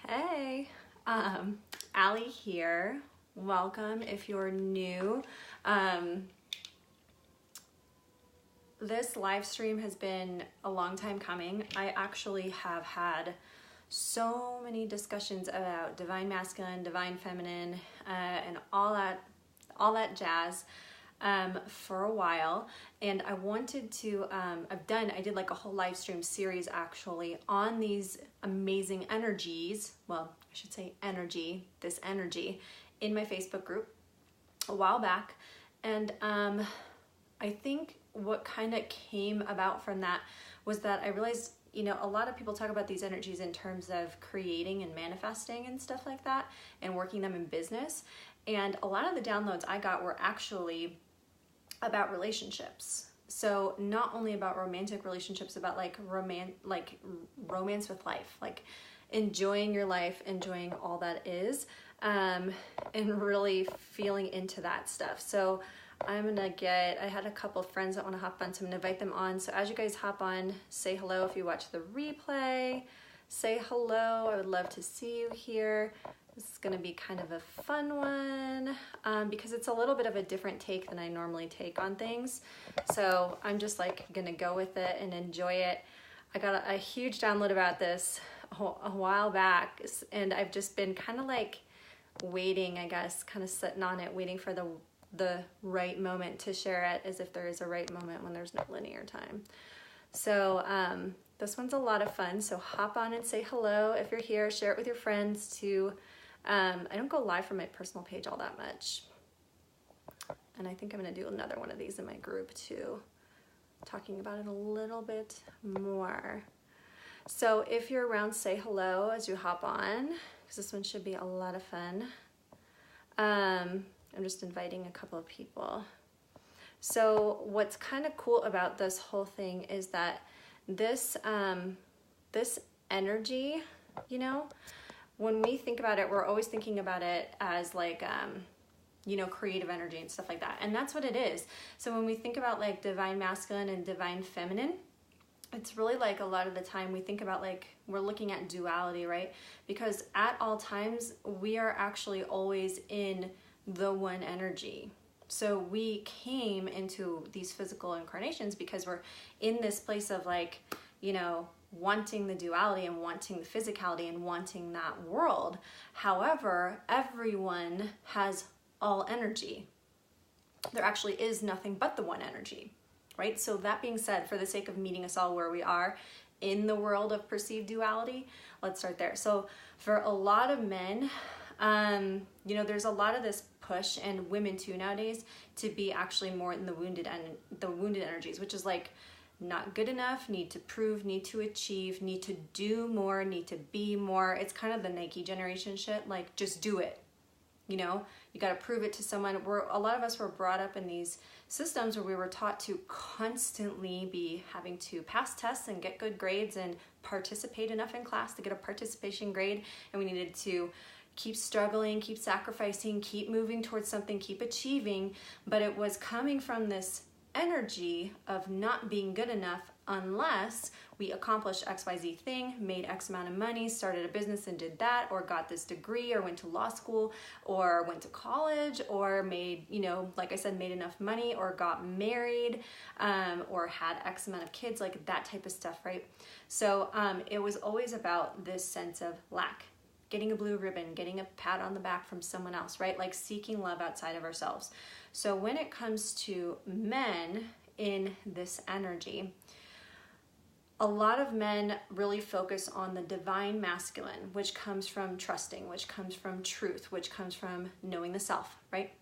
Hey, Allie here. Welcome if you're new. This live stream has been a long time coming. I actually have had so many discussions about divine masculine, divine feminine, and all that jazz for a while, and I wanted to I did like a whole live stream series actually on these amazing energies, well I should say this energy in my Facebook group a while back. And I think what kind of came about from that was that I realized, you know, a lot of people talk about these energies in terms of creating and manifesting and stuff like that and working them in business, and a lot of the downloads I got were actually about relationships. So not only about romantic relationships, about like romance with life, like enjoying your life, enjoying all that is, and really feeling into that stuff. So I had a couple of friends that want to hop on, so I'm gonna invite them on. So as you guys hop on, say hello if you watch the replay. Say hello, I would love to see you here. This is gonna be kind of a fun one because it's a little bit of a different take than I normally take on things. So I'm just like gonna go with it and enjoy it. I got a huge download about this a while back, and I've just been kind of like waiting, I guess, kind of sitting on it, waiting for the right moment to share it, as if there is a right moment when there's no linear time. So this one's a lot of fun, so hop on and say hello if you're here. Share it with your friends too. I don't go live from my personal page all that much, and I think I'm going to do another one of these in my group too, talking about it a little bit more. So if you're around, say hello as you hop on, because this one should be a lot of fun. I'm just inviting a couple of people. So what's kind of cool about this whole thing is that this energy, you know, when we think about it, we're always thinking about it as like, you know, creative energy and stuff like that. And that's what it is. So when we think about like divine masculine and divine feminine, it's really like a lot of the time we think about like, we're looking at duality, right? Because at all times, we are actually always in the one energy. So we came into these physical incarnations because we're in this place of like, you know, wanting the duality and wanting the physicality and wanting that world. However, everyone has all energy. There actually is nothing but the one energy, right? So that being said, for the sake of meeting us all where we are in the world of perceived duality, let's start there. So for a lot of men, you know, there's a lot of this push, and women too nowadays, to be actually more in the wounded energies, which is like not good enough, need to prove, need to achieve, need to do more, need to be more. It's kind of the Nike generation shit, like just do it. You know, you got to prove it to someone. A lot of us were brought up in these systems where we were taught to constantly be having to pass tests and get good grades and participate enough in class to get a participation grade, and we needed to keep struggling, keep sacrificing, keep moving towards something, keep achieving. But it was coming from this energy of not being good enough unless we accomplished XYZ thing, made X amount of money, started a business and did that, or got this degree, or went to law school, or went to college, or made, you know, like I said, made enough money, or got married, or had X amount of kids, like that type of stuff, right? So it was always about this sense of lack, getting a blue ribbon, getting a pat on the back from someone else, right? Like seeking love outside of ourselves. So when it comes to men in this energy, a lot of men really focus on the divine masculine, which comes from trusting, which comes from truth, which comes from knowing the self, right?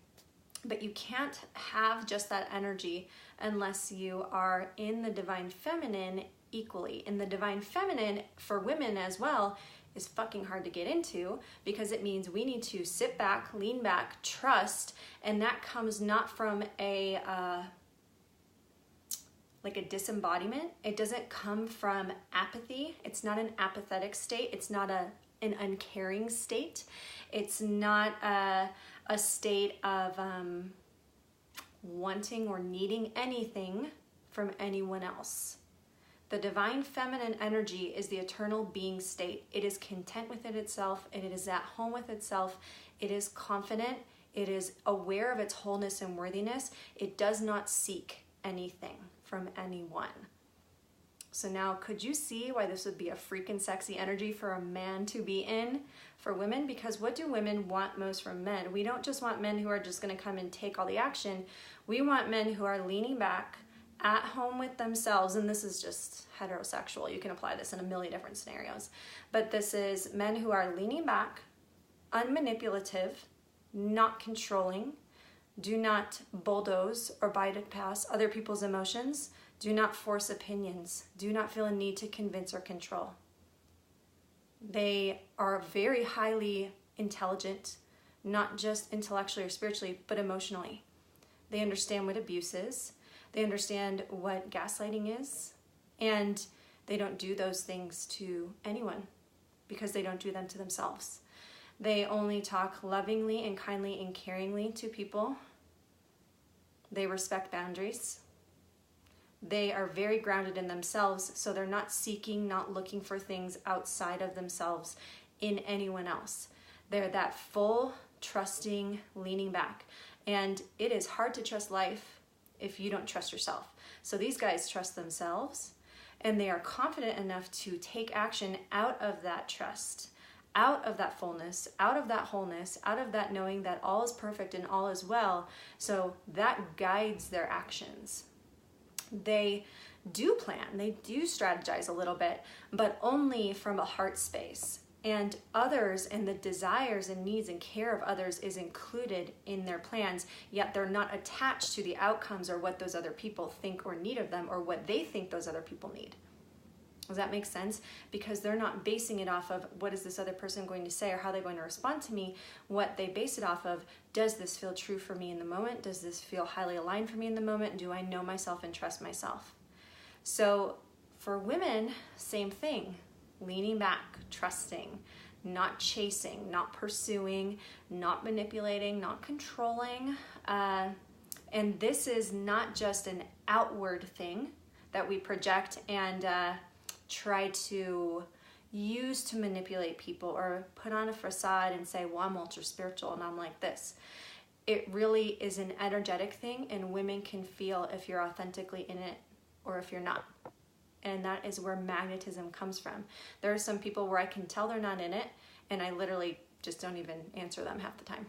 But you can't have just that energy unless you are in the divine feminine equally. In the divine feminine, for women as well, is fucking hard to get into, because it means we need to sit back, lean back, trust, and that comes not from a like a disembodiment. It doesn't come from apathy. It's not an apathetic state. It's not an uncaring state. It's not a state of wanting or needing anything from anyone else. The divine feminine energy is the eternal being state. It is content within itself. It is at home with itself. It is confident. It is aware of its wholeness and worthiness. It does not seek anything from anyone. So now, could you see why this would be a freaking sexy energy for a man to be in for women? Because what do women want most from men? We don't just want men who are just going to come and take all the action. We want men who are leaning back, at home with themselves, and this is just heterosexual. You can apply this in a million different scenarios. But this is men who are leaning back, unmanipulative, not controlling, do not bulldoze or bypass other people's emotions, do not force opinions, do not feel a need to convince or control. They are very highly intelligent, not just intellectually or spiritually, but emotionally. They understand what abuse is. They understand what gaslighting is, and they don't do those things to anyone because they don't do them to themselves. They only talk lovingly and kindly and caringly to people. They respect boundaries. They are very grounded in themselves, so they're not seeking, not looking for things outside of themselves in anyone else. They're that full, trusting, leaning back. And it is hard to trust life if you don't trust yourself. So these guys trust themselves, and they are confident enough to take action out of that trust, out of that fullness, out of that wholeness, out of that knowing that all is perfect and all is well. So that guides their actions. They do plan, they do strategize a little bit, but only from a heart space. And others and the desires and needs and care of others is included in their plans, yet they're not attached to the outcomes or what those other people think or need of them or what they think those other people need. Does that make sense? Because they're not basing it off of what is this other person going to say or how they're going to respond to me. What they base it off of, does this feel true for me in the moment? Does this feel highly aligned for me in the moment? Do I know myself and trust myself? So for women, same thing. Leaning back, trusting, not chasing, not pursuing, not manipulating, not controlling. And this is not just an outward thing that we project and try to use to manipulate people or put on a facade and say, well, I'm ultra spiritual and I'm like this. It really is an energetic thing, and women can feel if you're authentically in it or if you're not. And that is where magnetism comes from. There are some people where I can tell they're not in it, and I literally just don't even answer them half the time.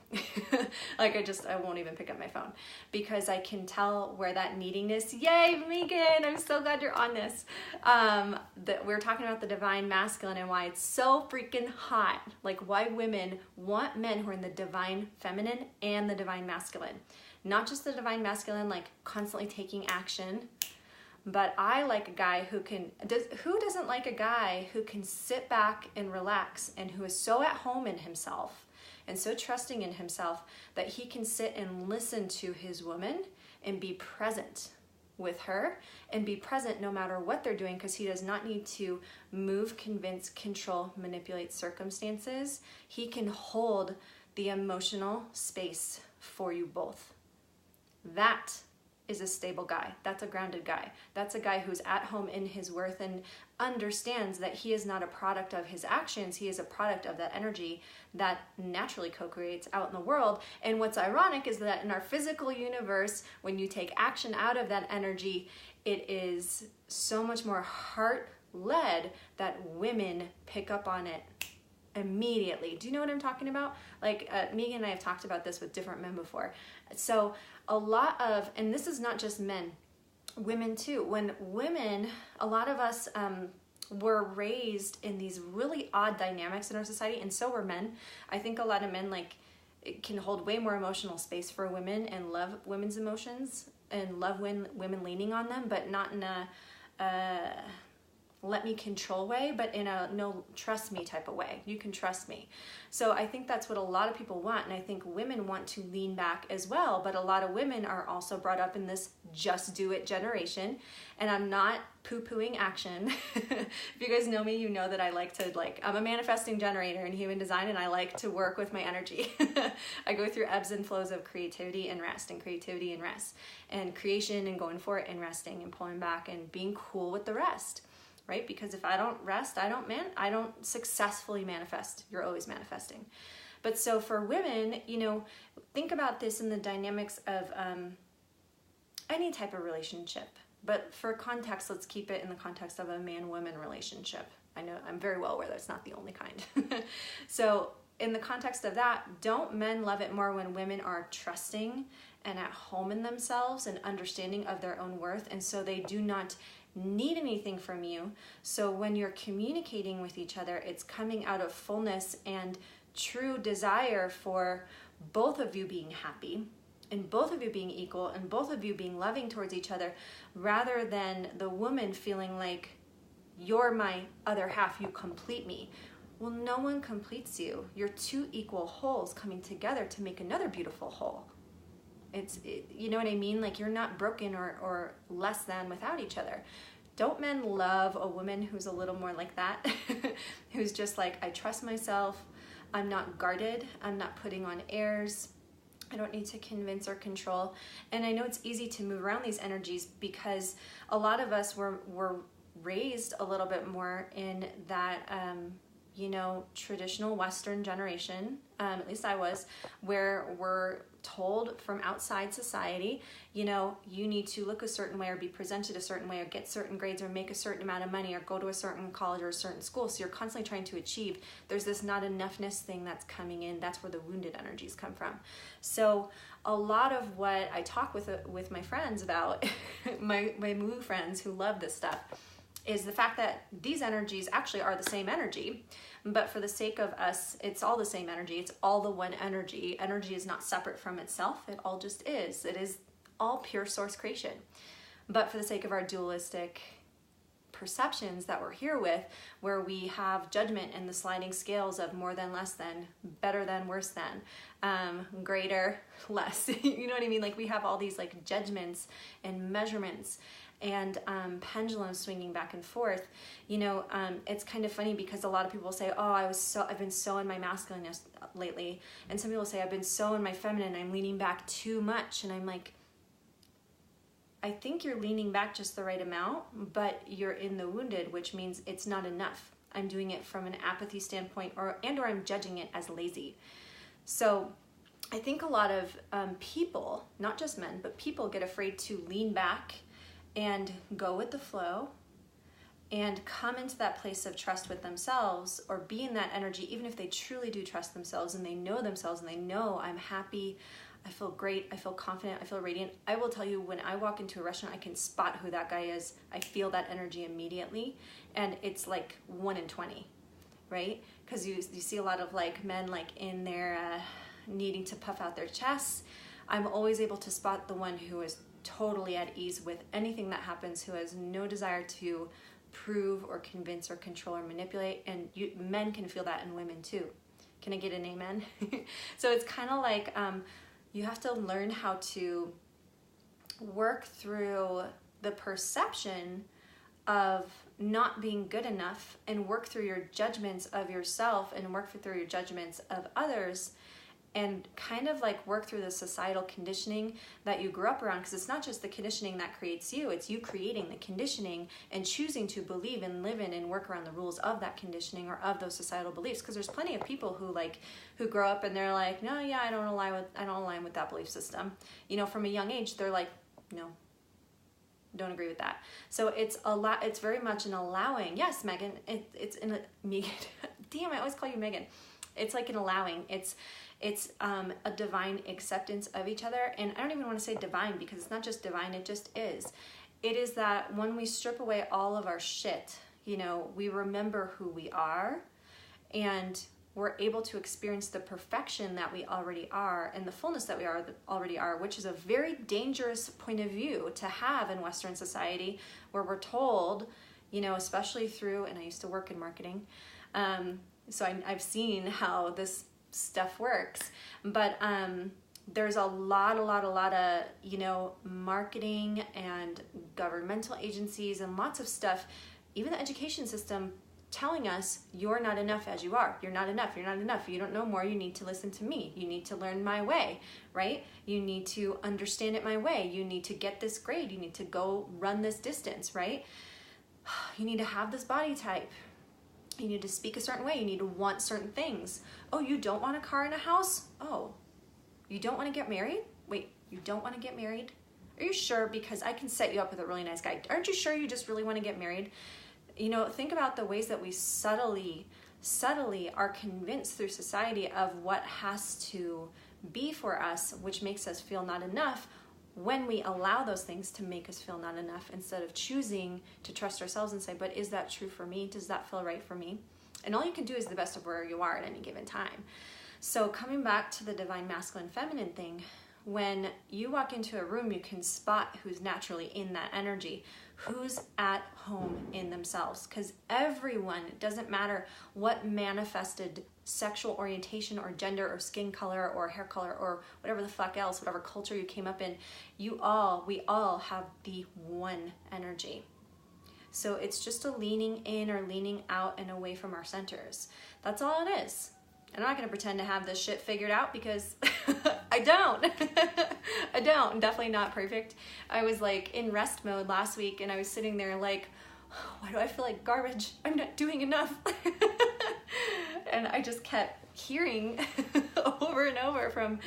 I won't even pick up my phone because I can tell where that neediness, yay, Megan, I'm so glad you're on this. That we're talking about the divine masculine and why it's so freaking hot. Like why women want men who are in the divine feminine and the divine masculine. Not just the divine masculine, like constantly taking action, but I like a guy who doesn't like a guy who can sit back and relax and who is so at home in himself and so trusting in himself that he can sit and listen to his woman and be present with her and be present no matter what they're doing, because he does not need to move, convince, control, manipulate circumstances. He can hold the emotional space for you both. That is a stable guy. That's a grounded guy. That's a guy who's at home in his worth and understands that he is not a product of his actions. He is a product of that energy that naturally co-creates out in the world. And what's ironic is that in our physical universe, when you take action out of that energy, it is so much more heart-led that women pick up on it immediately. Do you know what I'm talking about? Like Megan and I have talked about this with different men before. So a lot of, and this is not just men, women too. When women, a lot of us were raised in these really odd dynamics in our society, and so were men. I think a lot of men can hold way more emotional space for women and love women's emotions and love women leaning on them, but not in a let me control way, but in a no, trust me type of way. You can trust me. So I think that's what a lot of people want, and I think women want to lean back as well, but a lot of women are also brought up in this just do it generation, and I'm not poo-pooing action. If you guys know me, you know that I like to, I'm a manifesting generator in human design, and I like to work with my energy. I go through ebbs and flows of creativity and rest, and creativity and rest, and creation and going for it and resting and pulling back and being cool with the rest. right? Because if I don't rest, I don't successfully manifest. You're always manifesting. But so for women, you know, think about this in the dynamics of any type of relationship. But for context, let's keep it in the context of a man-woman relationship. I know I'm very well aware that's not the only kind. So in the context of that, don't men love it more when women are trusting and at home in themselves and understanding of their own worth, and so they do not need anything from you? So when you're communicating with each other, it's coming out of fullness and true desire for both of you being happy and both of you being equal and both of you being loving towards each other, rather than the woman feeling like, you're my other half, you complete me. Well, no one completes you. You're two equal wholes coming together to make another beautiful whole. You know what I mean? Like, you're not broken or less than without each other. Don't men love a woman who's a little more like that? Who's just like, I trust myself, I'm not guarded, I'm not putting on airs, I don't need to convince or control. And I know it's easy to move around these energies because a lot of us were raised a little bit more in that, you know, traditional Western generation, at least I was, where we're told from outside society, you know, you need to look a certain way or be presented a certain way or get certain grades or make a certain amount of money or go to a certain college or a certain school. So you're constantly trying to achieve. There's this not enoughness thing that's coming in. That's where the wounded energies come from. So a lot of what I talk with my friends about, my woo friends who love this stuff, is the fact that these energies actually are the same energy, but for the sake of us, it's all the same energy. It's all the one energy. Energy is not separate from itself. It all just is. It is all pure source creation. But for the sake of our dualistic perceptions that we're here with, where we have judgment and the sliding scales of more than, less than, better than, worse than, greater, less, you know what I mean? Like, we have all these like judgments and measurements and pendulums swinging back and forth. You know, it's kind of funny because a lot of people say, oh, I've been so in my masculineness lately. And some people say, I've been so in my feminine, I'm leaning back too much. And I'm like, I think you're leaning back just the right amount, but you're in the wounded, which means it's not enough. I'm doing it from an apathy standpoint, or I'm judging it as lazy. So I think a lot of people, not just men, but people get afraid to lean back and go with the flow and come into that place of trust with themselves, or be in that energy, even if they truly do trust themselves and they know themselves and they know, I'm happy, I feel great, I feel confident, I feel radiant. I will tell you, when I walk into a restaurant, I can spot who that guy is. I feel that energy immediately, and it's like 1 in 20, right? Because you see a lot of like men like in their needing to puff out their chests. I'm always able to spot the one who is totally at ease with anything that happens, who has no desire to prove or convince or control or manipulate. And men can feel that in women too. Can I get an amen? So it's kind of like you have to learn how to work through the perception of not being good enough, and work through your judgments of yourself and work through your judgments of others, and kind of like work through the societal conditioning that you grew up around, because it's not just the conditioning that creates you, it's you creating the conditioning and choosing to believe and live in and work around the rules of that conditioning or of those societal beliefs. Because there's plenty of people who grow up and they're like, no, yeah, I don't align with that belief system. You know, from a young age, they're like, no, don't agree with that. So it's very much an allowing. Yes, Megan, it's in a Megan. Damn, I always call you Megan. It's like an allowing. It's a divine acceptance of each other. And I don't even want to say divine, because it's not just divine, it just is. It is that when we strip away all of our shit, you know, we remember who we are, and we're able to experience the perfection that we already are and the fullness that we already are, which is a very dangerous point of view to have in Western society, where we're told, you know, especially through, and I used to work in marketing, so I've seen how this stuff works, but there's a lot of, you know, marketing and governmental agencies and lots of stuff, even the education system, telling us you're not enough as you are. You're not enough. You're not enough. You don't know more. You need to listen to me. You need to learn my way, right? You need to understand it my way. You need to get this grade. You need to go run this distance, right? You need to have this body type. You need to speak a certain way. You need to want certain things. Oh, you don't want a car and a house? Oh, you don't want to get married? Wait, you don't want to get married? Are you sure? Because I can set you up with a really nice guy. Aren't you sure you just really want to get married? You know, think about the ways that we subtly are convinced through society of what has to be for us, which makes us feel not enough, when we allow those things to make us feel not enough, instead of choosing to trust ourselves and say, but is that true for me? Does that feel right for me? And all you can do is the best of where you are at any given time. So coming back to the divine masculine feminine thing, when you walk into a room, you can spot who's naturally in that energy, who's at home in themselves. Because everyone, it doesn't matter what manifested sexual orientation or gender or skin color or hair color or whatever the fuck else, whatever culture you came up in, we all have the one energy. So it's just a leaning in or leaning out and away from our centers. That's all it is. I'm not going to pretend to have this shit figured out, because I don't. I don't. I'm definitely not perfect. I was like in rest mode last week, and I was sitting there like, why do I feel like garbage? I'm not doing enough. And I just kept hearing over and over from,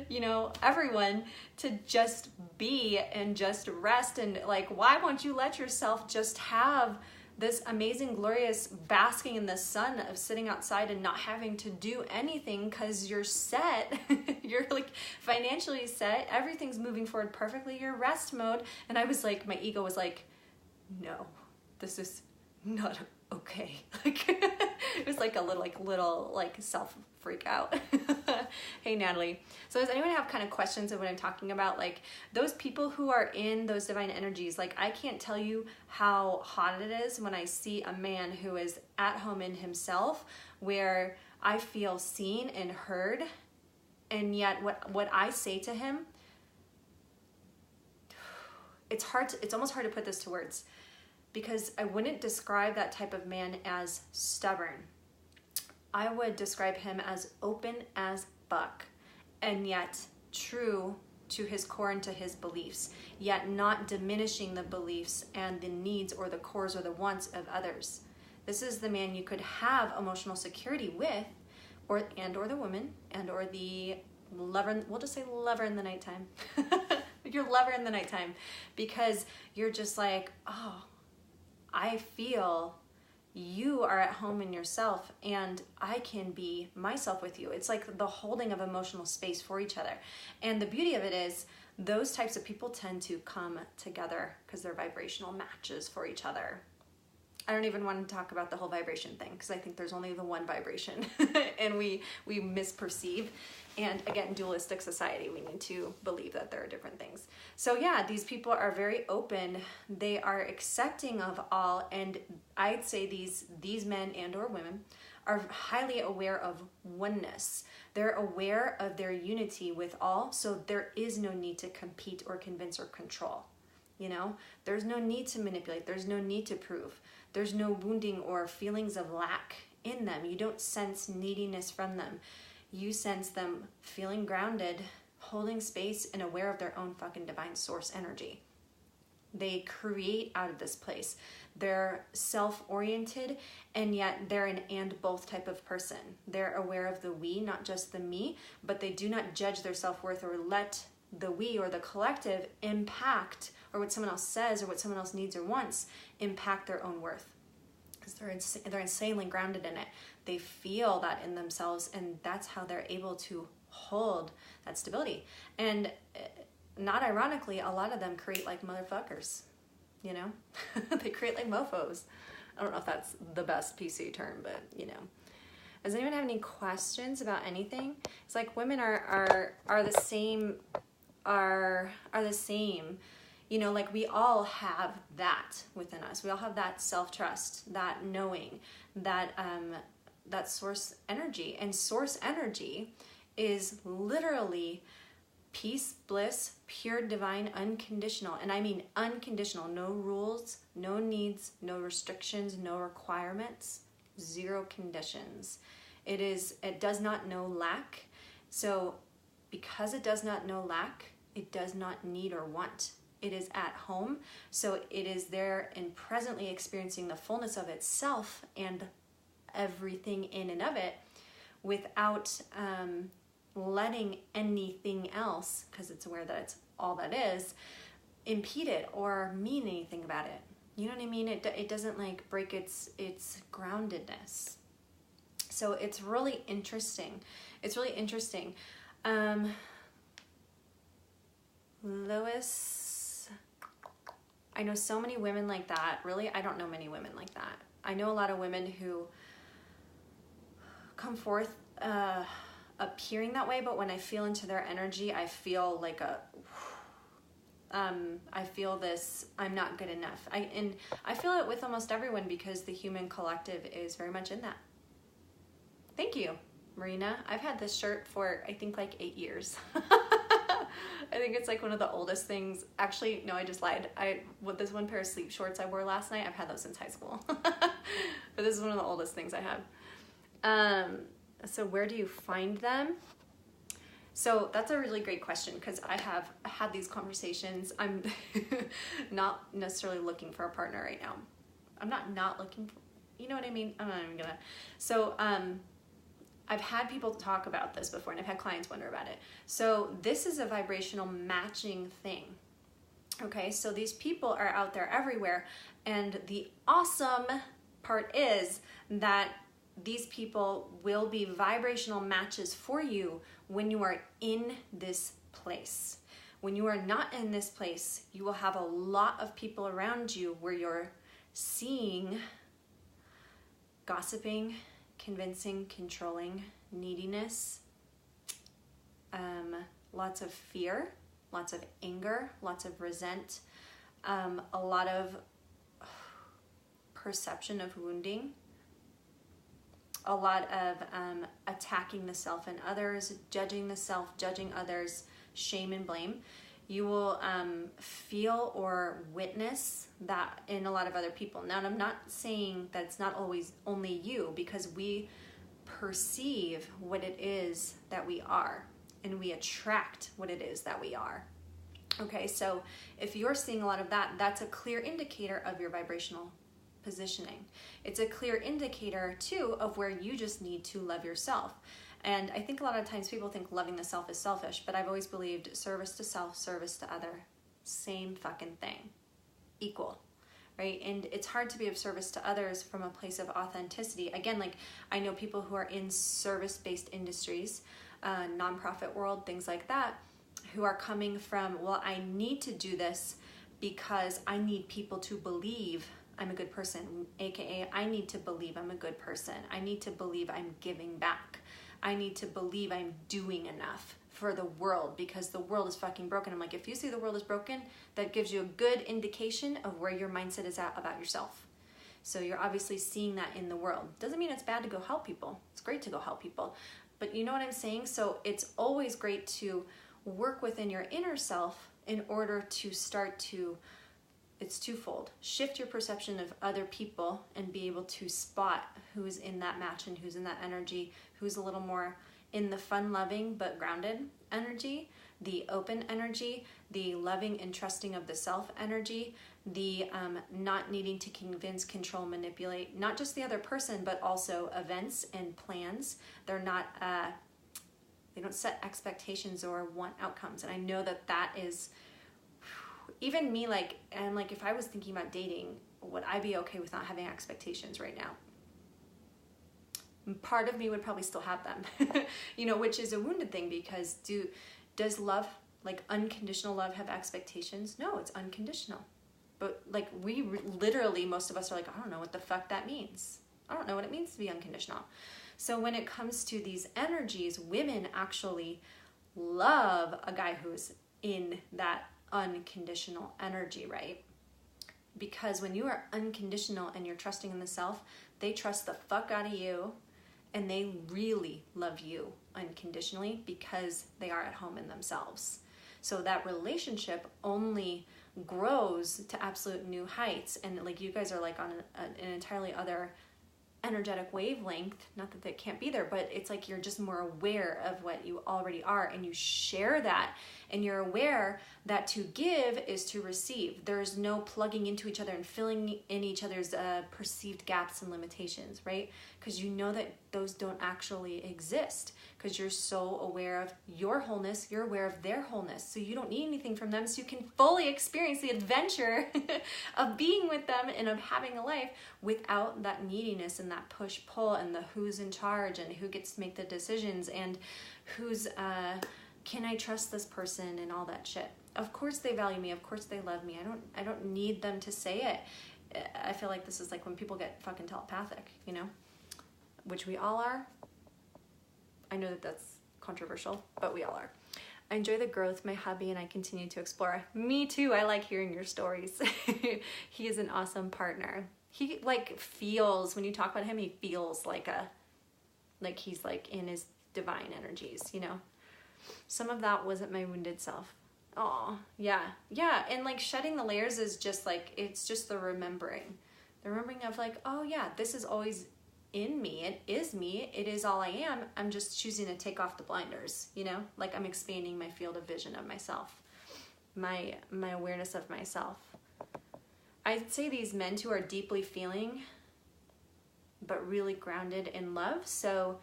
you know, everyone to just be and just rest. And like, why won't you let yourself just have this amazing, glorious basking in the sun of sitting outside and not having to do anything, because you're set. You're like financially set. Everything's moving forward perfectly. You're rest mode. And I was like, my ego was like, no, this is not okay. Like it was like a little self freak out. Hey Natalie. So does anyone have kind of questions of what I'm talking about? Like those people who are in those divine energies, like I can't tell you how hot it is when I see a man who is at home in himself, where I feel seen and heard, and yet what I say to him, it's almost hard to put this to words, because I wouldn't describe that type of man as stubborn. I would describe him as open as fuck, and yet true to his core and to his beliefs, yet not diminishing the beliefs and the needs or the cores or the wants of others. This is the man you could have emotional security with, or the woman, or the lover, we'll just say lover in the nighttime. Your lover in the nighttime, because you're just like, oh, I feel you are at home in yourself and I can be myself with you. It's like the holding of emotional space for each other. And the beauty of it is those types of people tend to come together because they're vibrational matches for each other. I don't even want to talk about the whole vibration thing, because I think there's only the one vibration and we misperceive. And again, dualistic society, we need to believe that there are different things. So yeah, these people are very open. They are accepting of all. And I'd say these men and or women are highly aware of oneness. They're aware of their unity with all. So there is no need to compete or convince or control. You know, there's no need to manipulate. There's no need to prove. There's no wounding or feelings of lack in them. You don't sense neediness from them. You sense them feeling grounded, holding space, and aware of their own fucking divine source energy. They create out of this place. They're self-oriented, and yet they're an and both type of person. They're aware of the we, not just the me, but they do not judge their self-worth or let the we or the collective impact, or what someone else says or what someone else needs or wants, impact their own worth. Because they're insanely grounded in it. They feel that in themselves, and that's how they're able to hold that stability. And not ironically, a lot of them create like motherfuckers, you know? They create like mofos. I don't know if that's the best PC term, but you know. Does anyone have any questions about anything? It's like women are the same, are the same. You know, like we all have that within us. We all have that self-trust, that knowing, that source energy. And source energy is literally peace, bliss, pure, divine, unconditional. And I mean unconditional. No rules, no needs, no restrictions, no requirements, zero conditions. It does not know lack. So because it does not know lack, it does not need or want It is at home. So it is there and presently experiencing the fullness of itself and everything in and of it without letting anything else, because it's aware that it's all that is, impede it or mean anything about it. You know what I mean? It doesn't like break its groundedness. So it's really interesting. It's really interesting. Lois, I know so many women like that. Really, I don't know many women like that. I know a lot of women who come forth appearing that way, but when I feel into their energy, I feel like I feel this, I'm not good enough. And I feel it with almost everyone because the human collective is very much in that. Thank you, Marina. I've had this shirt for, I think, like 8 years. I think it's like one of the oldest things. Actually, no, I just lied. With this one pair of sleep shorts I wore last night, I've had those since high school. But this is one of the oldest things I have. So where do you find them? So that's a really great question because I have had these conversations. I'm not necessarily looking for a partner right now. I'm not looking for, you know what I mean? I'm not even gonna. So I've had people talk about this before and I've had clients wonder about it. So this is a vibrational matching thing. Okay, so these people are out there everywhere, and the awesome part is that these people will be vibrational matches for you when you are in this place. When you are not in this place, you will have a lot of people around you where you're seeing gossiping, convincing, controlling, neediness, lots of fear, lots of anger, lots of resent, a lot of perception of wounding, a lot of attacking the self and others, judging the self, judging others, shame and blame. You will feel or witness that in a lot of other people. Now, I'm not saying that it's not always only you, because we perceive what it is that we are, and we attract what it is that we are. Okay, so if you're seeing a lot of that, that's a clear indicator of your vibrational positioning. It's a clear indicator too of where you just need to love yourself. And I think a lot of times people think loving the self is selfish, but I've always believed service to self, service to other, same fucking thing, equal, right? And it's hard to be of service to others from a place of authenticity. Again, like I know people who are in service-based industries, nonprofit world, things like that, who are coming from, well, I need to do this because I need people to believe I'm a good person, aka I need to believe I'm a good person. I need to believe I'm giving back. I need to believe I'm doing enough for the world because the world is fucking broken. I'm like, if you see the world is broken, that gives you a good indication of where your mindset is at about yourself. So you're obviously seeing that in the world. Doesn't mean it's bad to go help people. It's great to go help people. But you know what I'm saying? So it's always great to work within your inner self in order to start to, it's twofold. Shift your perception of other people and be able to spot who's in that match and who's in that energy, who's a little more in the fun-loving but grounded energy, the open energy, the loving and trusting of the self energy, the not needing to convince, control, manipulate, not just the other person, but also events and plans. They're not, they don't set expectations or want outcomes. And I know that that is, even me, like, and like if I was thinking about dating, would I be okay with not having expectations right now? Part of me would probably still have them, you know, which is a wounded thing because does love, like unconditional love, have expectations? No, it's unconditional. But like we literally, most of us are like, I don't know what the fuck that means. I don't know what it means to be unconditional. So when it comes to these energies, women actually love a guy who's in that unconditional energy, right? Because when you are unconditional and you're trusting in the self, they trust the fuck out of you and they really love you unconditionally because they are at home in themselves. So that relationship only grows to absolute new heights, and like you guys are like on an entirely other energetic wavelength, not that they can't be there, but it's like you're just more aware of what you already are, and you share that, and you're aware that to give is to receive. There's no plugging into each other and filling in each other's perceived gaps and limitations, right? Because you know that those don't actually exist, because you're so aware of your wholeness, you're aware of their wholeness, so you don't need anything from them, so you can fully experience the adventure of being with them and of having a life without that neediness and that push-pull and the who's in charge and who gets to make the decisions and who's can I trust this person and all that shit. Of course they value me, of course they love me. I don't need them to say it. I feel like this is like when people get fucking telepathic, you know, which we all are. I know that that's controversial, but we all are. I enjoy the growth, my hubby and I continue to explore. Me too, I like hearing your stories. He is an awesome partner. He like feels, when you talk about him, he feels like he's like in his divine energies, you know? Some of that wasn't my wounded self. Oh, yeah. And like shedding the layers is just like, it's just the remembering of like, oh yeah, this is always in me. It is me. It is all I am. I'm just choosing to take off the blinders, you know, like I'm expanding my field of vision of myself, my awareness of myself. I'd say these men too are deeply feeling, but really grounded in love. So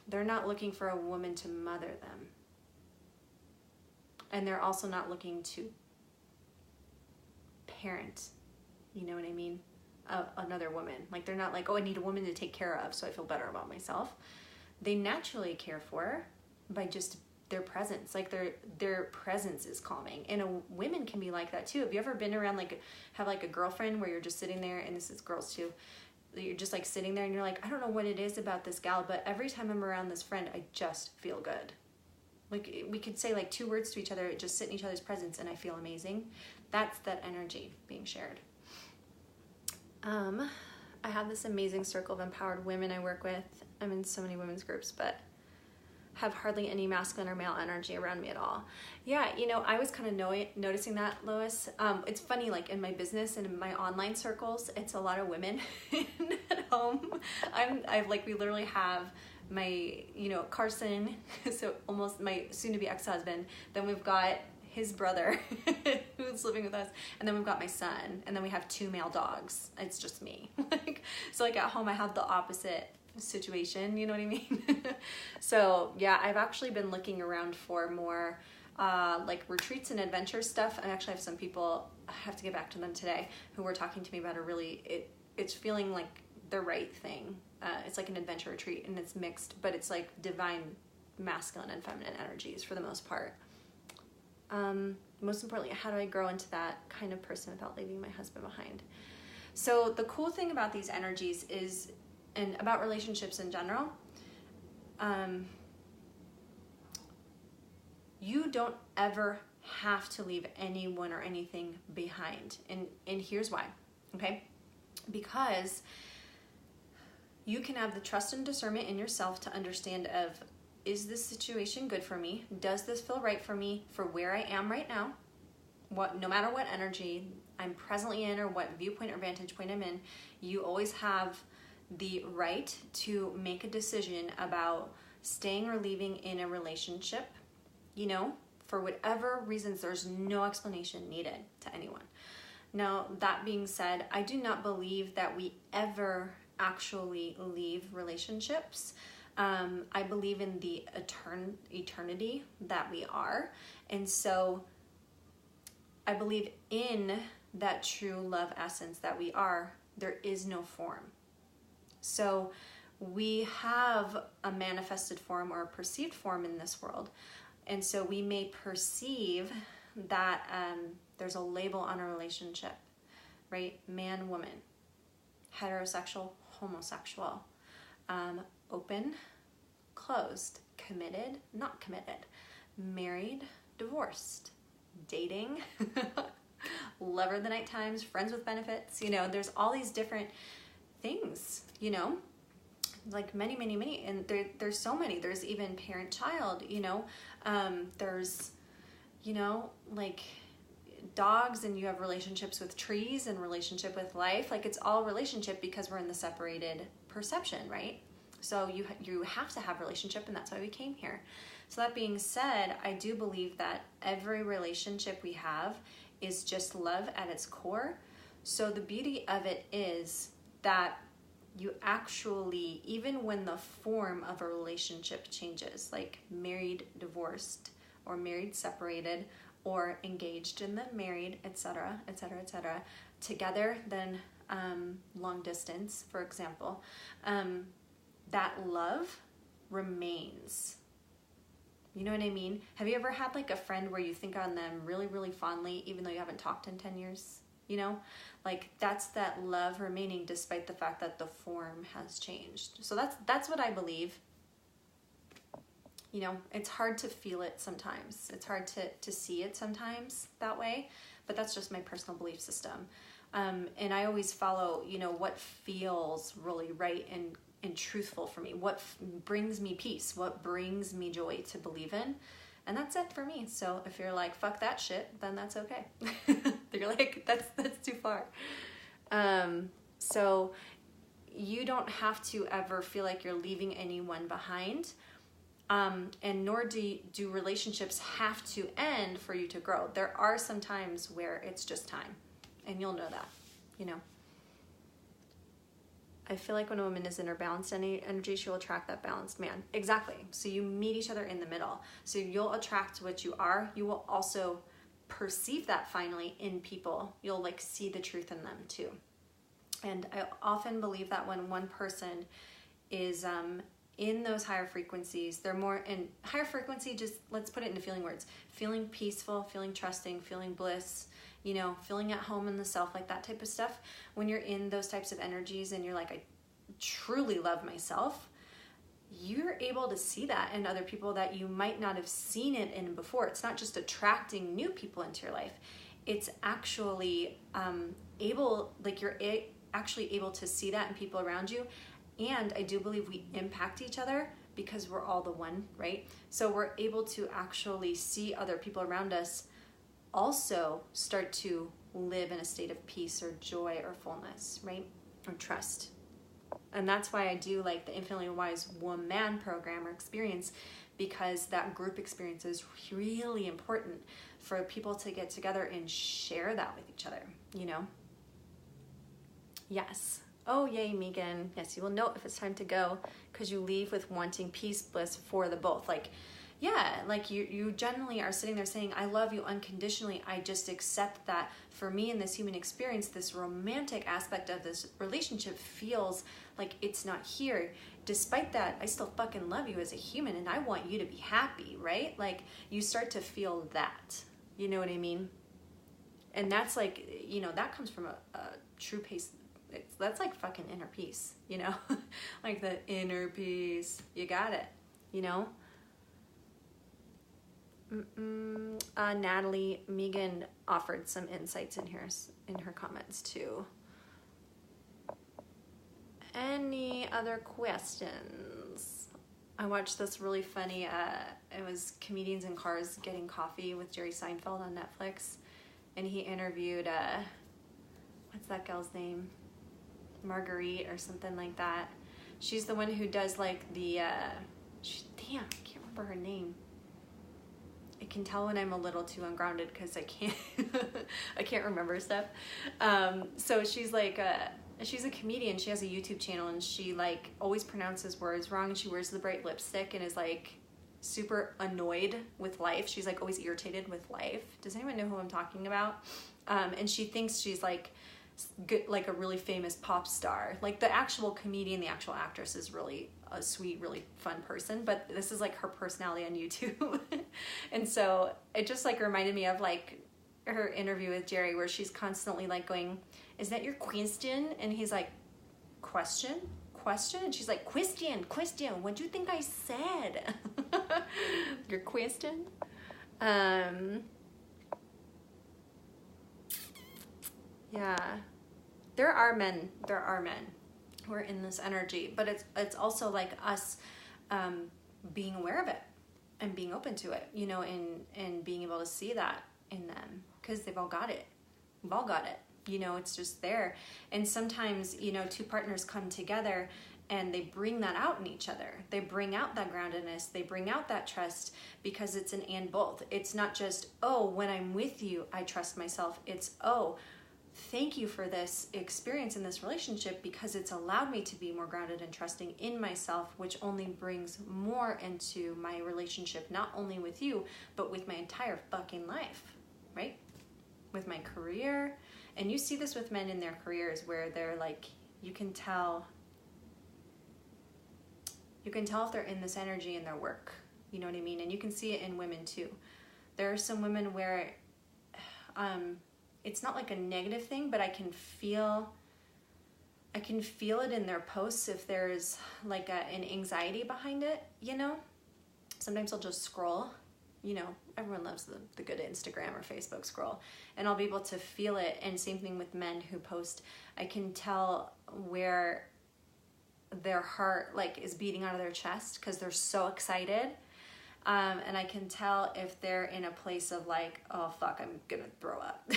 they're not looking for a woman to mother them. And they're also not looking to parent, you know what I mean? Another woman. Like they're not like, oh, I need a woman to take care of so I feel better about myself. They naturally care for her by just their presence. Like their presence is calming. And women can be like that too. Have you ever been around have a girlfriend where you're just sitting there, and this is girls too, you're just like sitting there and you're like, I don't know what it is about this gal, but every time I'm around this friend, I just feel good. Like we could say like 2 words to each other, just sit in each other's presence, and I feel amazing. That's that energy being shared. I have this amazing circle of empowered women I work with. I'm in so many women's groups, but have hardly any masculine or male energy around me at all. Yeah, you know, I was kind of noticing that, Lois. It's funny, like in my business and in my online circles, it's a lot of women at home. We literally have my, you know, Carson, so almost my soon-to-be ex-husband. Then we've got his brother who's living with us, and then we've got my son, and then we have 2 male dogs. It's just me. So like at home I have the opposite situation, you know what I mean? So yeah, I've actually been looking around for more like retreats and adventure stuff. I actually have some people, I have to get back to them today, who were talking to me about it's feeling like the right thing. It's like an adventure retreat, and it's mixed, but it's like divine masculine and feminine energies for the most part. Most importantly, how do I grow into that kind of person without leaving my husband behind? So the cool thing about these energies is, and about relationships in general, you don't ever have to leave anyone or anything behind. And here's why, okay? Because you can have the trust and discernment in yourself to understand of, is this situation good for me? Does this feel right for me for where I am right now? No matter what energy I'm presently in or what viewpoint or vantage point I'm in, you always have the right to make a decision about staying or leaving in a relationship, you know, for whatever reasons. There's no explanation needed to anyone. Now, that being said, I do not believe that we ever actually leave relationships. I believe in the eternity that we are. And so I believe in that true love essence that we are. There is no form. So we have a manifested form or a perceived form in this world. And so we may perceive that there's a label on a relationship, right? Man, woman, heterosexual, homosexual, open, closed, committed, not committed, married, divorced, dating, lover of the night times, friends with benefits. You know, there's all these different things, you know, like many, and there's so many. There's even parent-child, you know, there's, you know, like dogs, and you have relationships with trees and relationship with life. Like, it's all relationship because we're in the separated perception, right? So you have to have relationship, and that's why we came here. So that being said, I do believe that every relationship we have is just love at its core. So the beauty of it is that you actually, even when the form of a relationship changes, like married, divorced, or married, separated, or engaged and then married, etc., etc., etc., together, then long distance, for example, that love remains. You know what I mean? Have you ever had like a friend where you think on them really, really fondly, even though you haven't talked in 10 years? You know, like that's that love remaining despite the fact that the form has changed. So that's what I believe. It's hard to feel it sometimes. It's hard to see it sometimes that way, but that's just my personal belief system. And I always follow, what feels really right and truthful for me, what brings me peace, what brings me joy to believe in. And that's it for me. So if you're like, fuck that shit, then that's okay. You're like, that's too far. So you don't have to ever feel like you're leaving anyone behind. And nor do relationships have to end for you to grow. There are some times where it's just time, and you'll know that, I feel like when a woman is in her balanced energy, she'll attract that balanced man. Exactly. So you meet each other in the middle. So you'll attract what you are. You will also perceive that finally in people. You'll like see the truth in them too. And I often believe that when one person is in those higher frequencies, they're more in higher frequency, just let's put it into feeling words, feeling peaceful, feeling trusting, feeling bliss, feeling at home in the self, like that type of stuff. When you're in those types of energies and you're like, I truly love myself, you're able to see that in other people that you might not have seen it in before. It's not just attracting new people into your life. It's actually you're actually able to see that in people around you. And I do believe we impact each other because we're all the one, right? So we're able to actually see other people around us also start to live in a state of peace or joy or fullness, right? Or trust. And that's why I do like the Infinitely Wise Woman program or experience, because that group experience is really important for people to get together and share that with each other, Yes. Oh, yay, Megan. Yes, you will know if it's time to go because you leave with wanting peace, bliss for the both. Like, yeah, like you generally are sitting there saying, I love you unconditionally. I just accept that for me in this human experience, this romantic aspect of this relationship feels like it's not here. Despite that, I still fucking love you as a human and I want you to be happy, right? Like you start to feel that, you know what I mean? And that's like, that comes from a true peace. That's like fucking inner peace, like the inner peace. You got it, Natalie, Megan offered some insights in her comments too. Any other questions? I watched this really funny, it was comedians in cars getting coffee with Jerry Seinfeld on Netflix. And he interviewed, what's that girl's name? Marguerite or something like that. She's the one who does like the, damn, I can't remember her name. I can tell when I'm a little too ungrounded because I can't remember stuff. So she's like, she's a comedian. She has a YouTube channel and she like always pronounces words wrong. And she wears the bright lipstick and is like super annoyed with life. She's like always irritated with life. Does anyone know who I'm talking about? And she thinks she's like good, like a really famous pop star. Like the actual comedian, the actual actress is really a sweet, really fun person, but this is like her personality on YouTube. And so it just like reminded me of like her interview with Jerry where she's constantly like going, is that your question? And he's like, question? And she's like, question, what'd you think I said? Your question? Yeah, there are men who are in this energy, but it's also like us being aware of it and being open to it, and being able to see that in them. because they've all got it. We've all got it. You know, it's just there. And sometimes, you know, two partners come together and they bring that out in each other. They bring out that groundedness. They bring out that trust, because it's an and both. It's not just, oh, when I'm with you, I trust myself. It's, oh, thank you for this experience in this relationship, because it's allowed me to be more grounded and trusting in myself, which only brings more into my relationship, not only with you, but with my entire fucking life, right? With my career. And you see this with men in their careers, where they're like, you can tell if they're in this energy in their work. You know what I mean? And you can see it in women too. There are some women where it's not like a negative thing, but I can feel it in their posts if there's like an anxiety behind it, you know? Sometimes I'll just scroll, you know, everyone loves the good Instagram or Facebook scroll, and I'll be able to feel it. And same thing with men who post. I can tell where their heart like is beating out of their chest because they're so excited. And I can tell if they're in a place of like, oh fuck, I'm gonna throw up.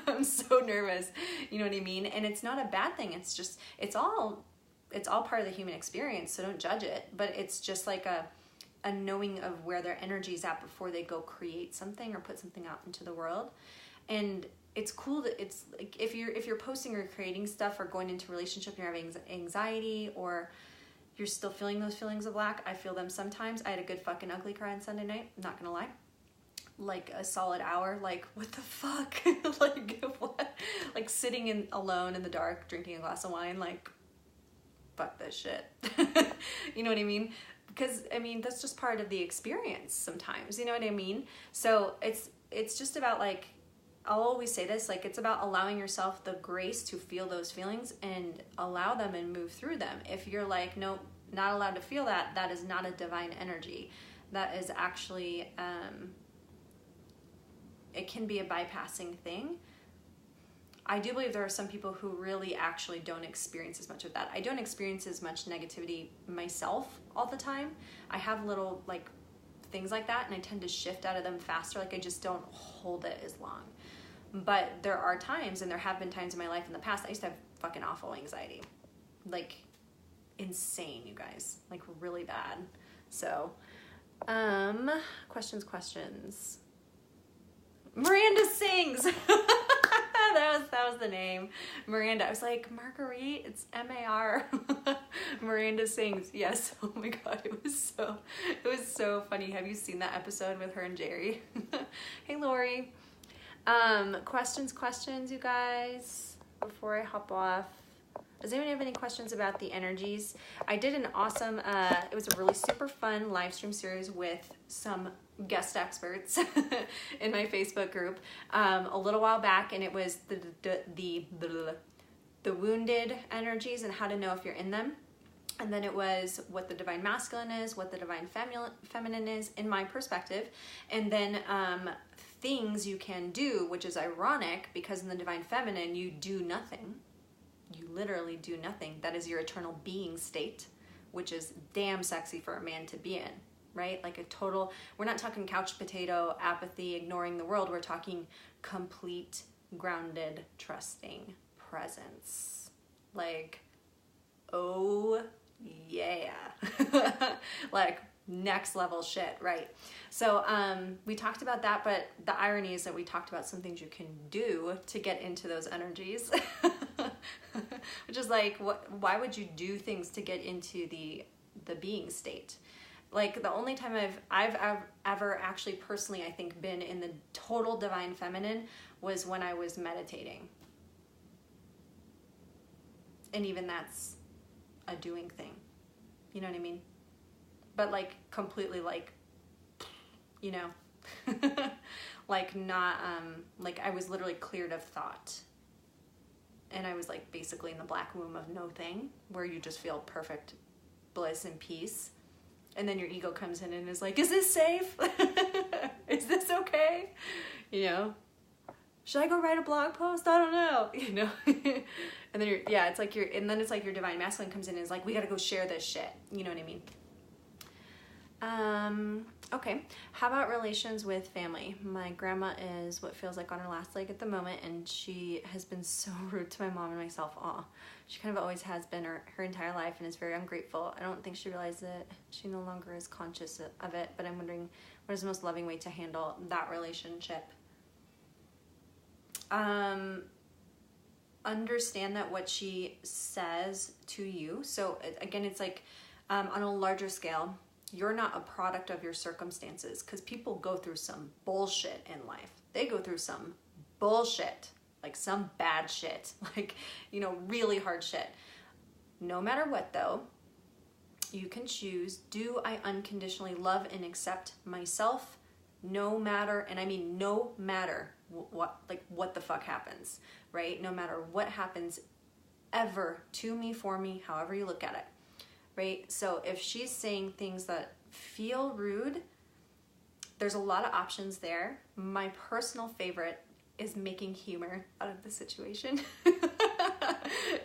I'm so nervous. You know what I mean? And it's not a bad thing. It's just, it's all part of the human experience. So don't judge it. But it's just like a knowing of where their energy's at before they go create something or put something out into the world. And it's cool that it's like, if you're posting or creating stuff or going into a relationship and you're having anxiety, or you're still feeling those feelings of lack. I feel them sometimes. I had a good fucking ugly cry on Sunday night. I'm not gonna lie. Like a solid hour. Like, what the fuck? Like, what? Like sitting alone in the dark, drinking a glass of wine. Like, fuck this shit. You know what I mean? Because, I mean, that's just part of the experience sometimes. You know what I mean? So it's just about like, I'll always say this, like it's about allowing yourself the grace to feel those feelings and allow them and move through them. If you're like, nope, not allowed to feel that, that is not a divine energy. That is actually, it can be a bypassing thing. I do believe there are some people who really actually don't experience as much of that. I don't experience as much negativity myself all the time. I have little like things like that, and I tend to shift out of them faster. Like I just don't hold it as long. But there are times, and there have been times in my life in the past, I used to have fucking awful anxiety. Like, insane, you guys. Like, really bad. So, questions. Miranda sings! that was the name. Miranda. I was like, Marguerite? It's M-A-R. Miranda sings. Yes. Oh my God. It was so funny. Have you seen that episode with her and Jerry? Hey, Lori. Questions, you guys, before I hop off. Does anyone have any questions about the energies? I did an awesome, it was a really super fun live stream series with some guest experts in my Facebook group a little while back, and it was the wounded energies and how to know if you're in them. And then it was what the divine masculine is, what the divine feminine is in my perspective. And then things you can do, which is ironic because in the divine feminine, you do nothing. You literally do nothing. That is your eternal being state, which is damn sexy for a man to be in, right? Like a total, we're not talking couch potato, apathy, ignoring the world. We're talking complete, grounded, trusting presence. Like, oh yeah. Like next level shit, right? So we talked about that, but the irony is that we talked about some things you can do to get into those energies. Which is like, why would you do things to get into the being state? Like the only time I've ever actually personally, I think, been in the total divine feminine was when I was meditating. And even that's a doing thing. You know what I mean? But like completely like, you know, like not, like I was literally cleared of thought. And I was like basically in the black womb of no thing, where you just feel perfect bliss and peace. And then your ego comes in and is like, is this safe? Is this okay? You know, should I go write a blog post? I don't know, you know? And then it's like and then it's like your divine masculine comes in and is like, we gotta go share this shit. You know what I mean? Okay. How about relations with family? My grandma is what feels like on her last leg at the moment, and she has been so rude to my mom and myself. Aw. She kind of always has been her entire life and is very ungrateful. I don't think she realizes it. She no longer is conscious of it, but I'm wondering what is the most loving way to handle that relationship? Understand that what she says to you, so again, it's like on a larger scale, you're not a product of your circumstances, because people go through some bullshit in life. They go through some bullshit, like some bad shit, like, you know, really hard shit. No matter what though, you can choose, do I unconditionally love and accept myself no matter, and I mean no matter what the fuck happens, right? No matter what happens ever to me, for me, however you look at it. Right? So if she's saying things that feel rude, there's a lot of options there. My personal favorite is making humor out of the situation.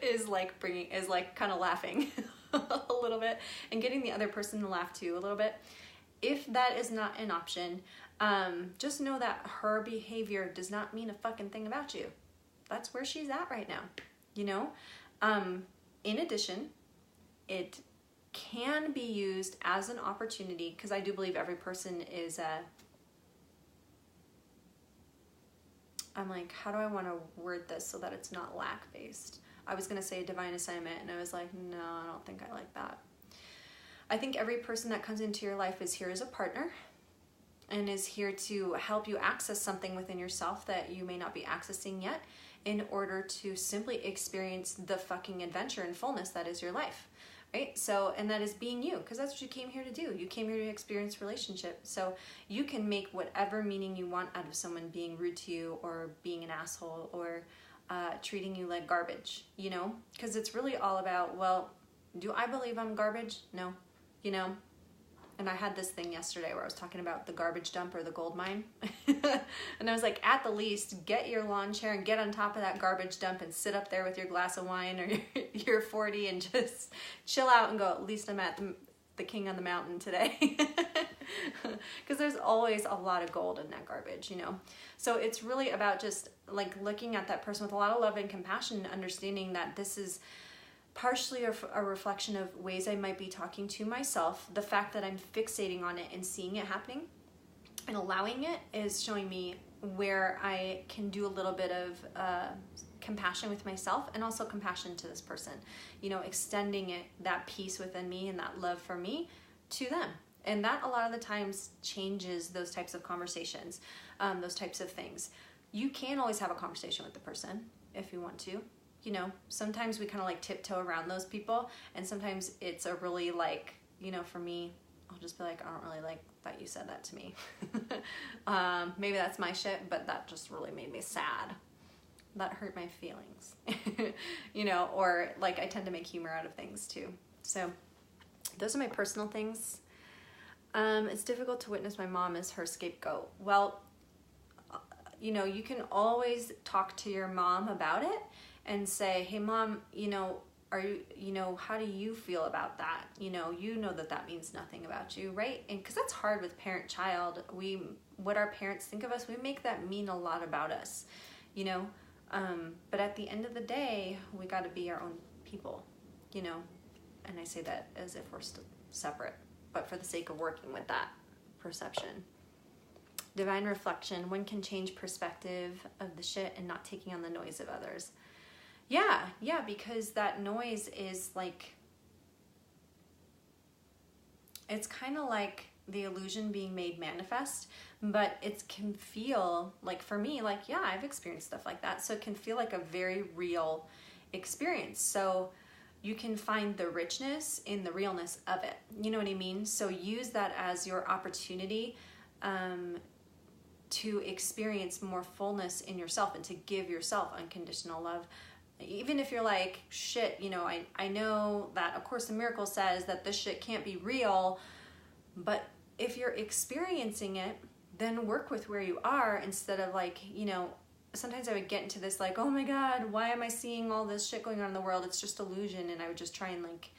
is kind of laughing a little bit and getting the other person to laugh too a little bit. If that is not an option, just know that her behavior does not mean a fucking thing about you. That's where she's at right now, you know? In addition, it can be used as an opportunity, because I do believe every person is I'm like, how do I want to word this so that it's not lack-based? I was going to say a divine assignment, and I was like, no, I don't think I like that. I think every person that comes into your life is here as a partner and is here to help you access something within yourself that you may not be accessing yet, in order to simply experience the fucking adventure and fullness that is your life. Right? So, and that is being you, because that's what you came here to do. You came here to experience relationship. So you can make whatever meaning you want out of someone being rude to you, or being an asshole, or treating you like garbage, you know? Because it's really all about, well, do I believe I'm garbage? No. You know? And I had this thing yesterday where I was talking about the garbage dump or the gold mine. And I was like, at the least, get your lawn chair and get on top of that garbage dump and sit up there with your glass of wine or your 40 and just chill out and go, at least I'm at the king on the mountain today. Because there's always a lot of gold in that garbage, you know? So it's really about just like looking at that person with a lot of love and compassion, and understanding that this is partially a reflection of ways I might be talking to myself. The fact that I'm fixating on it and seeing it happening and allowing it is showing me where I can do a little bit of compassion with myself, and also compassion to this person, you know, extending it, that peace within me and that love for me to them. And that a lot of the times changes those types of conversations, those types of things. You can always have a conversation with the person if you want to. You know, sometimes we kind of like tiptoe around those people, and sometimes it's a really like, you know, for me, I'll just be like, I don't really like that you said that to me. Maybe that's my shit, but that just really made me sad. That hurt my feelings. You know, or like I tend to make humor out of things too. So those are my personal things. It's difficult to witness my mom as her scapegoat. Well, you know, you can always talk to your mom about it and say, hey mom, you know, how do you feel about that? You know that means nothing about you, right? And because that's hard with parent-child. What our parents think of us, we make that mean a lot about us, you know? But at the end of the day, we got to be our own people, you know? And I say that as if we're still separate, but for the sake of working with that perception. Divine reflection, one can change perspective of the shit and not taking on the noise of others. Yeah, because that noise is like, it's kind of like the illusion being made manifest, but it can feel like, for me, like, yeah, I've experienced stuff like that. So it can feel like a very real experience. So you can find the richness in the realness of it. You know what I mean? So use that as your opportunity to experience more fullness in yourself and to give yourself unconditional love. Even if you're like, shit, you know, I know that A Course in Miracles says that this shit can't be real, but if you're experiencing it, then work with where you are, instead of like, you know, sometimes I would get into this like, oh my God, why am I seeing all this shit going on in the world? It's just illusion. And I would just try and like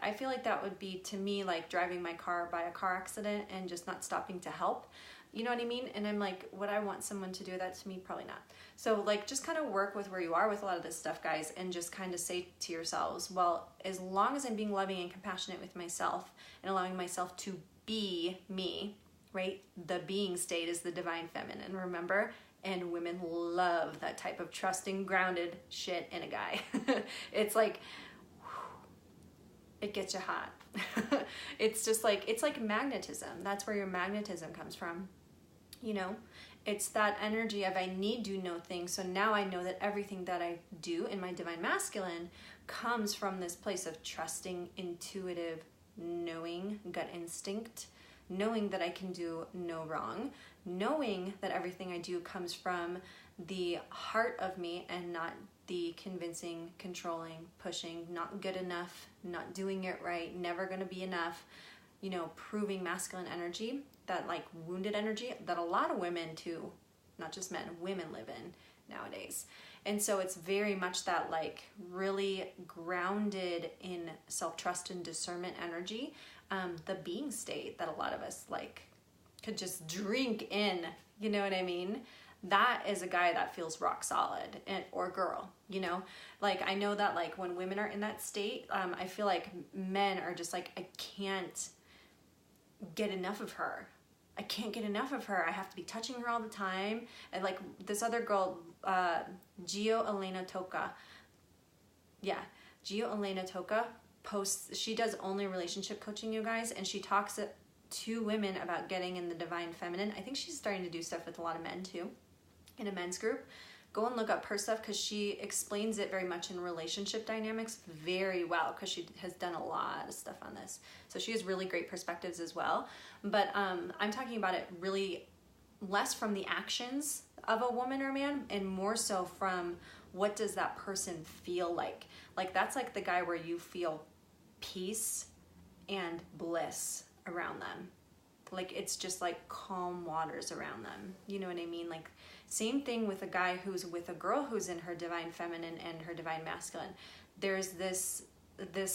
I feel like that would be, to me, like driving my car by a car accident and just not stopping to help. You know what I mean? And I'm like, would I want someone to do that to me? Probably not. So like, just kind of work with where you are with a lot of this stuff, guys, and just kind of say to yourselves, well, as long as I'm being loving and compassionate with myself and allowing myself to be me, right? The being state is the divine feminine, remember? And women love that type of trusting, grounded shit in a guy. It's like, it gets you hot. It's just like, it's like magnetism. That's where your magnetism comes from. You know, it's that energy of I need to know things. So now I know that everything that I do in my divine masculine comes from this place of trusting, intuitive, knowing, gut instinct, knowing that I can do no wrong, knowing that everything I do comes from the heart of me and not the convincing, controlling, pushing, not good enough, not doing it right, never going to be enough, you know, proving masculine energy, that like wounded energy that a lot of women too, not just men, women live in nowadays. And so it's very much that like really grounded in self-trust and discernment energy, the being state that a lot of us like could just drink in, you know what I mean? That is a guy that feels rock solid, and or girl, you know? Like I know that like when women are in that state, I feel like men are just like, I can't get enough of her. I can't get enough of her. I have to be touching her all the time. And like this other girl, Gio Elena Toca. Yeah, Gio Elena Toca posts, she does only relationship coaching, you guys, and she talks to women about getting in the divine feminine. I think she's starting to do stuff with a lot of men too, in a men's group. Go and look up her stuff because she explains it very much in relationship dynamics very well, because she has done a lot of stuff on this. So she has really great perspectives as well. But I'm talking about it really less from the actions of a woman or man and more so from what does that person feel like. Like that's like the guy where you feel peace and bliss around them. Like it's just like calm waters around them. You know what I mean? Like same thing with a guy who's with a girl who's in her divine feminine and her divine masculine. There's this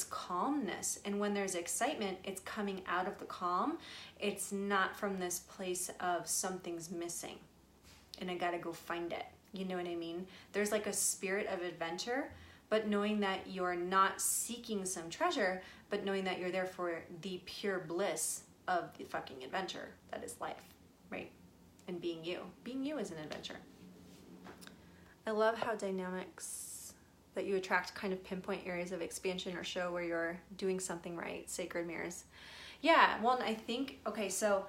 calmness, and when there's excitement, it's coming out of the calm. It's not from this place of something's missing and I gotta go find it. You know what I mean? There's like a spirit of adventure, but knowing that you're not seeking some treasure, but knowing that you're there for the pure bliss of the fucking adventure that is life, right? And being you. Being you is an adventure. I love how dynamics that you attract kind of pinpoint areas of expansion or show where you're doing something right. Sacred mirrors. Yeah, well, I think, okay, so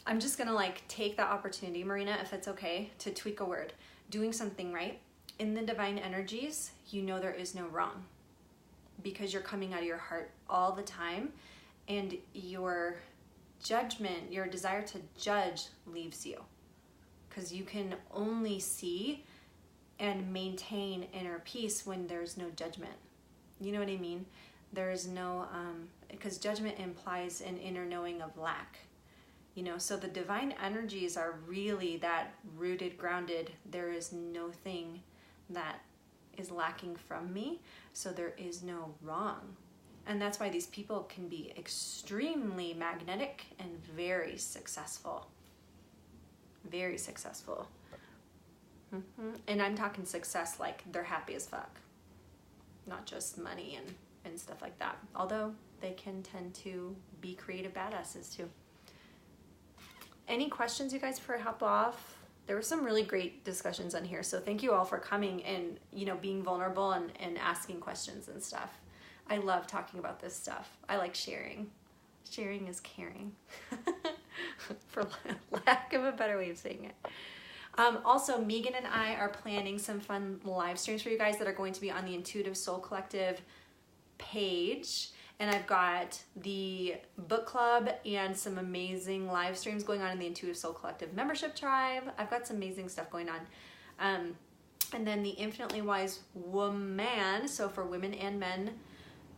I'm just gonna like take that opportunity, Marina, if it's okay, to tweak a word. Doing something right. In the divine energies, you know there is no wrong because you're coming out of your heart all the time, and your judgment, your desire to judge leaves you, because you can only see and maintain inner peace when there's no judgment. You know what I mean? There's no, because judgment implies an inner knowing of lack. You know, so the divine energies are really that rooted, grounded, there is no thing that is lacking from me, so there is no wrong. And that's why these people can be extremely magnetic and very successful. Very successful. And I'm talking success like they're happy as fuck. Not just money and stuff like that. Although they can tend to be creative badasses too. Any questions, you guys, before I hop off? There were some really great discussions on here. So thank you all for coming and, you know, being vulnerable and asking questions and stuff. I love talking about this stuff. I like sharing. Sharing is caring. For lack of a better way of saying it. Also, Megan and I are planning some fun live streams for you guys that are going to be on the Intuitive Soul Collective page. And I've got the book club and some amazing live streams going on in the Intuitive Soul Collective membership tribe. I've got some amazing stuff going on. And then the Infinitely Wise Woman, so for women and men,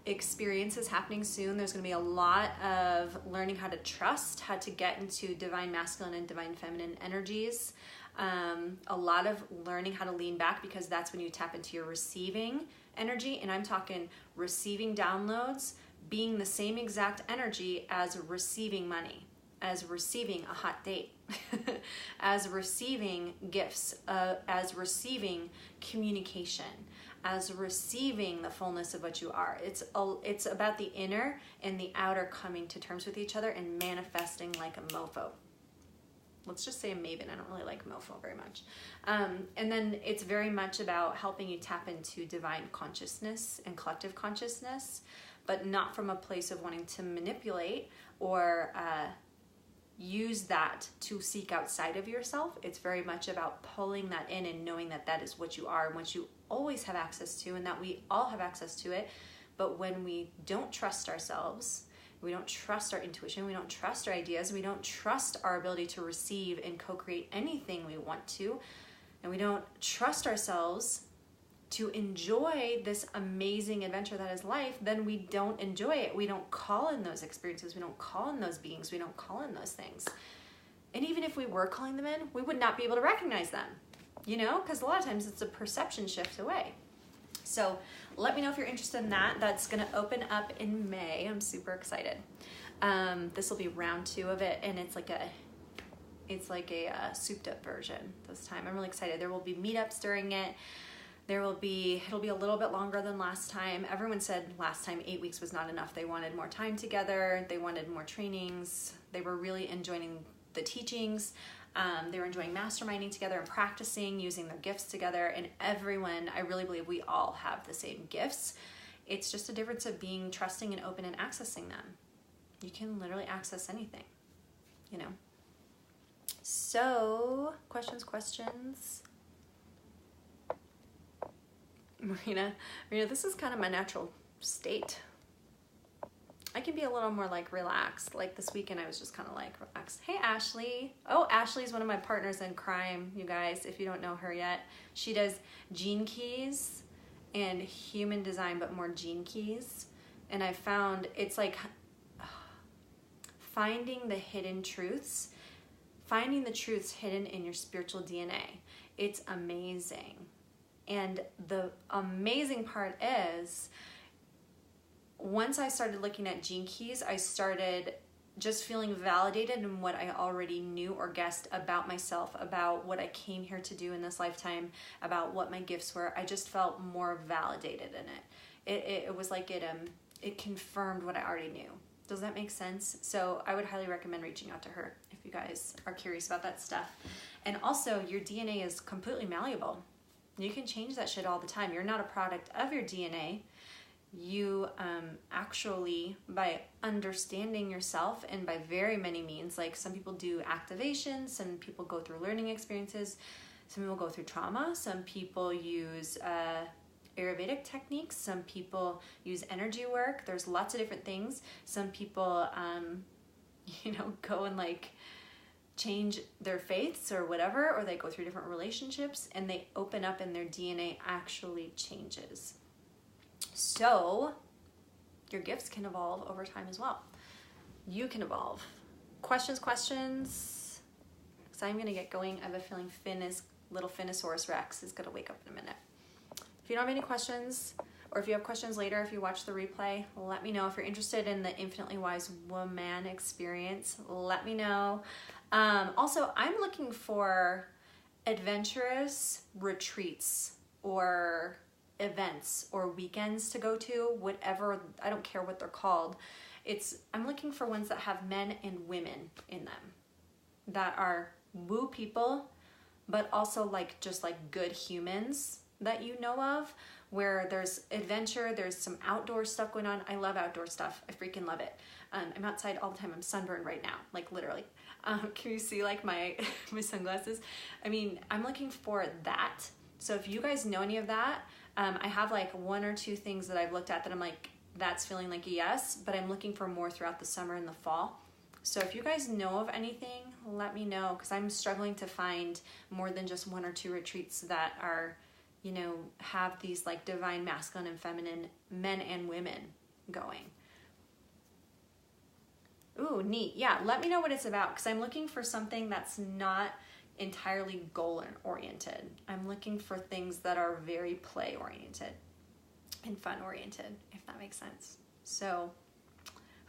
experience is happening soon. There's going to be a lot of learning how to trust, how to get into divine masculine and divine feminine energies. A lot of learning how to lean back, because that's when you tap into your receiving energy. And I'm talking receiving downloads, being the same exact energy as receiving money, as receiving a hot date, as receiving gifts, as receiving communication, as receiving the fullness of what you are. It's about the inner and the outer coming to terms with each other and manifesting like a mofo. Let's just say a maven. I don't really like mofo very much. And then it's very much about helping you tap into divine consciousness and collective consciousness, but not from a place of wanting to manipulate or use that to seek outside of yourself. It's very much about pulling that in and knowing that that is what you are and what you always have access to, and that we all have access to it. But when we don't trust ourselves, we don't trust our intuition, we don't trust our ideas, we don't trust our ability to receive and co-create anything we want to, and we don't trust ourselves to enjoy this amazing adventure that is life, then we don't enjoy it. We don't call in those experiences, we don't call in those beings, we don't call in those things. And even if we were calling them in, we would not be able to recognize them, you know, because a lot of times it's a perception shift away. So let me know if you're interested in that. That's gonna open up in May. I'm super excited. This will be round 2 of it, and it's like a souped up version this time. I'm really excited. There will be meetups during it. It'll be a little bit longer than last time. Everyone said last time 8 weeks was not enough. They wanted more time together. They wanted more trainings. They were really enjoying the teachings. They were enjoying masterminding together and practicing, using their gifts together. And everyone, I really believe we all have the same gifts. It's just a difference of being trusting and open and accessing them. You can literally access anything, you know. So, questions? Marina, this is kind of my natural state. I can be a little more like relaxed. Like this weekend I was just kind of like relaxed. Hey Ashley. Oh, Ashley's one of my partners in crime, you guys, if you don't know her yet. She does gene keys and human design, but more gene keys. And I found it's like finding the hidden truths, finding the truths hidden in your spiritual DNA. It's amazing. And the amazing part is, once I started looking at gene keys, I started just feeling validated in what I already knew or guessed about myself, about what I came here to do in this lifetime, about what my gifts were. I just felt more validated in it. It was like it confirmed what I already knew. Does that make sense? So I would highly recommend reaching out to her if you guys are curious about that stuff. And also, your DNA is completely malleable. You can change that shit all the time. You're not a product of your DNA. You actually, by understanding yourself and by very many means, like some people do activations, some people go through learning experiences, some people go through trauma, some people use Ayurvedic techniques, some people use energy work. There's lots of different things. Some people, go and like change their faiths or whatever, or they go through different relationships and they open up and their DNA actually changes. So your gifts can evolve over time as well. You can evolve. Questions? Because I'm going to get going. I have a feeling little Finnosaurus Rex is going to wake up in a minute. If you don't have any questions, or if you have questions later, if you watch the replay, let me know. If you're interested in the Infinitely Wise Woman experience, let me know. Also, I'm looking for adventurous retreats or events or weekends to go to, whatever, I don't care what they're called. I'm looking for ones that have men and women in them that are woo people, but also like just like good humans that you know of, where there's adventure, there's some outdoor stuff going on. I love outdoor stuff. I freaking love it. I'm outside all the time. I'm sunburned right now, like literally. Can you see like my sunglasses? I mean, I'm looking for that. So if you guys know any of that, I have like 1 or 2 things that I've looked at that I'm like, that's feeling like a yes, but I'm looking for more throughout the summer and the fall. So if you guys know of anything, let me know, because I'm struggling to find more than just 1 or 2 retreats that are, have these like divine masculine and feminine men and women going. Ooh, neat. Yeah, let me know what it's about, because I'm looking for something that's not entirely goal-oriented. I'm looking for things that are very play-oriented and fun-oriented, if that makes sense. So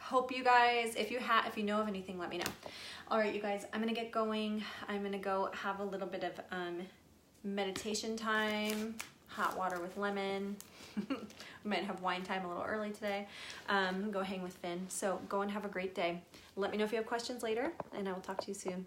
hope you guys, if you know of anything, let me know. All right, you guys, I'm gonna get going. I'm gonna go have a little bit of meditation time, hot water with lemon. We might have wine time a little early today. Go hang with Finn. So go and have a great day. Let me know if you have questions later, and I will talk to you soon.